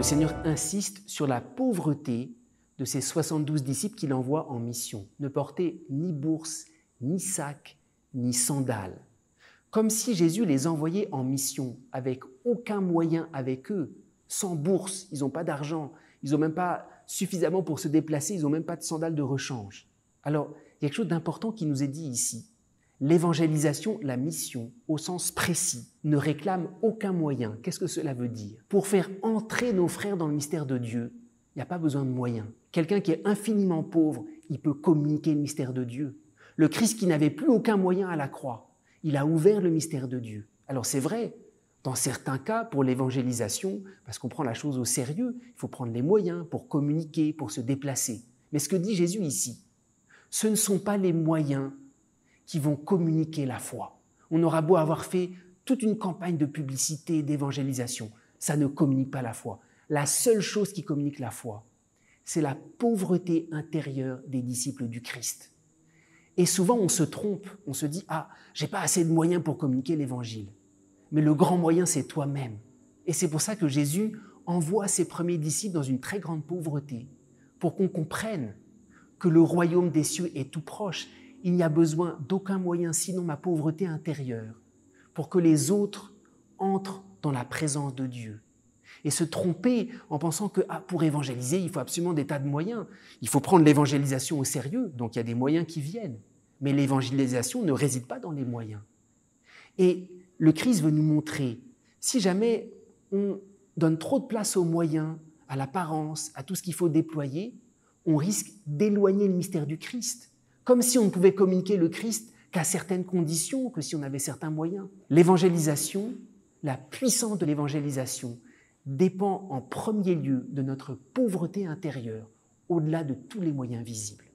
Seigneur insiste sur la pauvreté de ces 72 disciples qu'il envoie en mission. Ne porter ni bourse, ni sac, ni sandales. Comme si Jésus les envoyait en mission avec aucun moyen avec eux, sans bourse, ils n'ont pas d'argent, ils n'ont même pas suffisamment pour se déplacer, ils n'ont même pas de sandales de rechange. Alors, il y a quelque chose d'important qui nous est dit ici. L'évangélisation, la mission, au sens précis, ne réclame aucun moyen. Qu'est-ce que cela veut dire? Pour faire entrer nos frères dans le mystère de Dieu, il n'y a pas besoin de moyens. Quelqu'un qui est infiniment pauvre, il peut communiquer le mystère de Dieu. Le Christ qui n'avait plus aucun moyen à la croix, il a ouvert le mystère de Dieu. Alors c'est vrai, dans certains cas, pour l'évangélisation, parce qu'on prend la chose au sérieux, il faut prendre les moyens pour communiquer, pour se déplacer. Mais ce que dit Jésus ici, ce ne sont pas les moyens qui vont communiquer la foi. On aura beau avoir fait toute une campagne de publicité, d'évangélisation, ça ne communique pas la foi. La seule chose qui communique la foi, c'est la pauvreté intérieure des disciples du Christ. Et souvent, on se trompe, on se dit « Ah, j'ai pas assez de moyens pour communiquer l'évangile. » Mais le grand moyen, c'est toi-même. Et c'est pour ça que Jésus envoie ses premiers disciples dans une très grande pauvreté, pour qu'on comprenne que le royaume des cieux est tout proche. Il n'y a besoin d'aucun moyen sinon ma pauvreté intérieure pour que les autres entrent dans la présence de Dieu. Et se tromper en pensant que pour évangéliser, il faut absolument des tas de moyens. Il faut prendre l'évangélisation au sérieux, donc il y a des moyens qui viennent. Mais l'évangélisation ne réside pas dans les moyens. Et le Christ veut nous montrer, si jamais on donne trop de place aux moyens, à l'apparence, à tout ce qu'il faut déployer, on risque d'éloigner le mystère du Christ. Comme si on ne pouvait communiquer le Christ qu'à certaines conditions, que si on avait certains moyens. L'évangélisation, la puissance de l'évangélisation dépend en premier lieu de notre pauvreté intérieure, au-delà de tous les moyens visibles.